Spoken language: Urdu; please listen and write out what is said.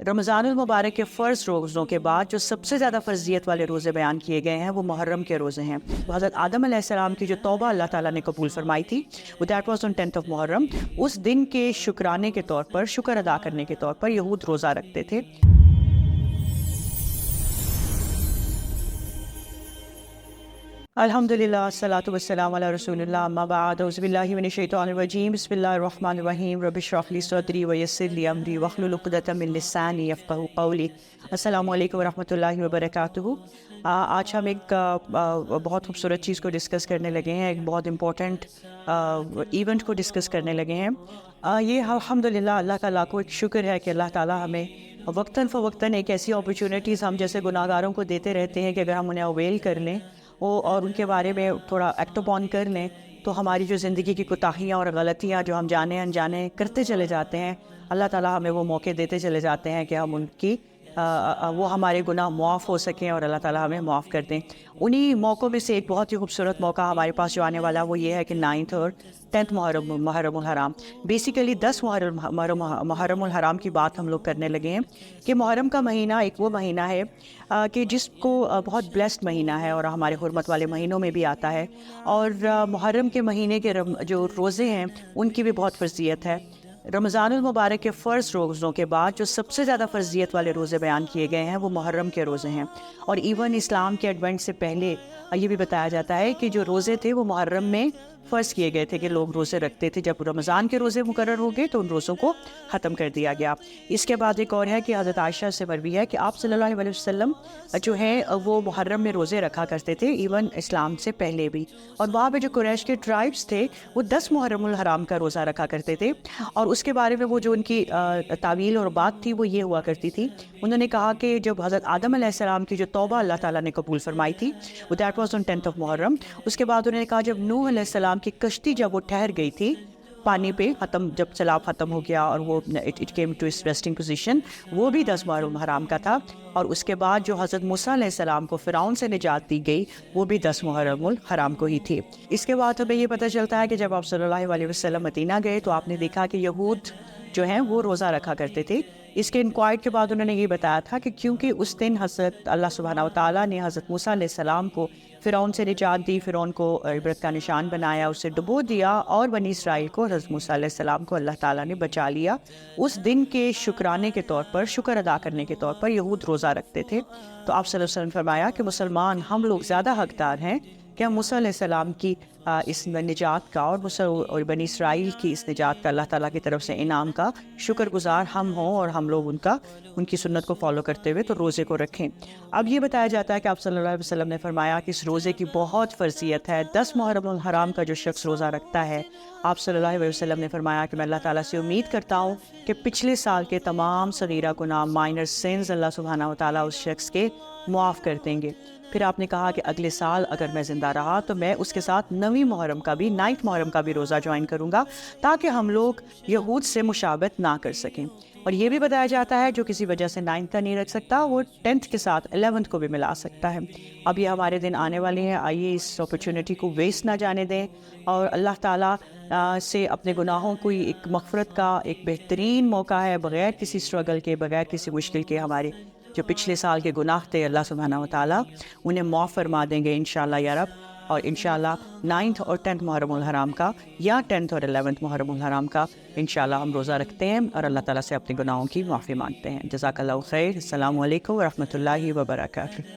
رمضان المبارک کے فرض روزوں کے بعد جو سب سے زیادہ فرضیت والے روزے بیان کیے گئے ہیں وہ محرم کے روزے ہیں۔ حضرت آدم علیہ السلام کی جو توبہ اللہ تعالیٰ نے قبول فرمائی تھی وہ that was on 10th of محرم، اس دن کے شکرانے کے طور پر، شکر ادا کرنے کے طور پر یہود روزہ رکھتے تھے۔ الحمدللہ الصلاۃ والسلام علی رسول اللہ، اما بعد، اعوذ باللہ من الشیطان الرجیم، بسم اللہ الرحمن الرحیم، رب اشرح لی صدری ویسر لی امری واحلل عقدۃ من لسانی یفقہوا قولی۔ السلام علیکم ورحمۃ اللہ وبرکاتہ۔ آج ہم ایک بہت خوبصورت چیز کو ڈسکس کرنے لگے ہیں، ایک بہت امپورٹنٹ ایونٹ کو ڈسکس کرنے لگے ہیں۔ یہ الحمدللہ اللہ کا لاکھوں ایک شکر ہے کہ اللہ تعالیٰ ہمیں وقتاً فوقتاً ایک ایسی اپرچونیٹیز ہم جیسے گناہ گاروں کو دیتے رہتے ہیں کہ اگر ہم انہیں اویل کر لیں اور ان کے بارے میں تھوڑا ایکٹ اپون کر لیں تو ہماری جو زندگی کی کوتاہیاں اور غلطیاں جو ہم جانے انجانے کرتے چلے جاتے ہیں، اللہ تعالیٰ ہمیں وہ موقع دیتے چلے جاتے ہیں کہ ہم ان کی وہ ہمارے گناہ معاف ہو سکیں اور اللہ تعالیٰ ہمیں معاف کر دیں۔ انہی موقعوں میں سے ایک بہت ہی خوبصورت موقع ہمارے پاس جو آنے والا وہ یہ ہے کہ 9th اور 10th محرم الحرام، بیسیکلی 10 محرم الحرام کی بات ہم لوگ کرنے لگے ہیں کہ محرم کا مہینہ ایک وہ مہینہ ہے کہ جس کو بہت بلیسڈ مہینہ ہے اور ہمارے حرمت والے مہینوں میں بھی آتا ہے، اور محرم کے مہینے کے جو روزے ہیں ان کی بھی بہت فرضیت ہے۔ رمضان المبارک کے فرض روزوں کے بعد جو سب سے زیادہ فرضیت والے روزے بیان کیے گئے ہیں وہ محرم کے روزے ہیں، اور ایون اسلام کے ایڈونٹ سے پہلے یہ بھی بتایا جاتا ہے کہ جو روزے تھے وہ محرم میں فرض کیے گئے تھے کہ لوگ روزے رکھتے تھے۔ جب رمضان کے روزے مقرر ہو گئے تو ان روزوں کو ختم کر دیا گیا۔ اس کے بعد ایک اور ہے کہ حضرت عائشہ سے مروی ہے کہ آپ صلی اللہ علیہ وسلم جو ہے وہ محرم میں روزے رکھا کرتے تھے، ایون اسلام سے پہلے بھی، اور وہاں پہ جو قریش کے ٹرائبس تھے وہ 10 محرم الحرام کا روزہ رکھا کرتے تھے، اور اس کے بارے میں وہ جو ان کی تعویل اور بات تھی وہ یہ ہوا کرتی تھی۔ انہوں نے کہا کہ جب حضرت آدم علیہ السلام کی جو توبہ اللہ تعالیٰ نے قبول فرمائی تھی وہ that was on 10th of محرم، اس کے بعد انہوں نے کہا جب نوح علیہ السلام کی کشتی جب وہ ٹھہر گئی تھی پانی پہ، جب سیلاب ختم ہو گیا اور وہ it came to its resting position, وہ بھی 10 محرم الحرام کا تھا، اور اس کے بعد جو حضرت موسیٰ علیہ السلام کو فرعون سے نجات دی گئی وہ بھی 10 محرم الحرام کو ہی تھی۔ اس کے بعد ہمیں یہ پتہ چلتا ہے کہ جب آپ صلی اللہ علیہ وسلم مدینہ گئے تو آپ نے دیکھا کہ یہود جو ہیں وہ روزہ رکھا کرتے تھے۔ اس کے انکوائر کے بعد انہوں نے یہ بتایا تھا کہ کیونکہ اس دن حضرت اللہ سبحانہ و تعالیٰ نے حضرت موسیٰ علیہ السلام کو فرعون سے نجات دی، فرعون کو عبرت کا نشان بنایا، اسے ڈبو دیا، اور بنی اسرائیل کو حضرت موسیٰ علیہ السلام کو اللہ تعالیٰ نے بچا لیا۔ اس دن کے شکرانے کے طور پر، شکر ادا کرنے کے طور پر یہود روزہ رکھتے تھے۔ تو آپ صلی اللہ علیہ وسلم نے فرمایا کہ مسلمان ہم لوگ زیادہ حقدار ہیں کہ ہم موسیٰ علیہ السلام کی اس نجات کا اور بنی اسرائیل کی اس نجات کا، اللہ تعالیٰ کی طرف سے انعام کا شکر گزار ہم ہوں، اور ہم لوگ ان کی سنت کو فالو کرتے ہوئے تو روزے کو رکھیں۔ اب یہ بتایا جاتا ہے کہ آپ صلی اللہ علیہ وسلم نے فرمایا کہ اس روزے کی بہت فرضیت ہے۔ 10 محرم الحرام کا جو شخص روزہ رکھتا ہے، آپ صلی اللہ علیہ وسلم نے فرمایا کہ میں اللہ تعالیٰ سے امید کرتا ہوں کہ پچھلے سال کے تمام صغیرہ گناہ، مائنر سینز، اللہ سبحانہ و تعالیٰ اس شخص کے معاف کر دیں گے۔ پھر آپ نے کہا کہ اگلے سال اگر میں زندہ رہا تو میں اس کے ساتھ 9 محرم کا بھی، 9th محرم کا بھی روزہ جوائن کروں گا، تاکہ ہم لوگ یہود سے مشابہت نہ کر سکیں۔ اور یہ بھی بتایا جاتا ہے جو کسی وجہ سے 9th کا نہیں رکھ سکتا وہ 10th کے ساتھ 11th کو بھی ملا سکتا ہے۔ اب یہ ہمارے دن آنے والے ہیں، آئیے اس اپرچونٹی کو ویسٹ نہ جانے دیں، اور اللہ تعالیٰ سے اپنے گناہوں کو ایک مغفرت کا ایک بہترین موقع ہے، بغیر کسی اسٹرگل کے، بغیر کسی مشکل کے۔ ہمارے جو پچھلے سال کے گناہ تھے اللہ سبحانہ و تعالیٰ انہیں معاف فرما دیں گے انشاءاللہ یا رب، اور انشاءاللہ 9th اور 10th محرم الحرام کا، یا 10th اور 11th محرم الحرام کا انشاءاللہ ہم روزہ رکھتے ہیں اور اللہ تعالیٰ سے اپنے گناہوں کی معافی مانگتے ہیں۔ جزاک اللہ خیر۔ السلام علیکم ورحمۃ اللہ وبرکاتہ۔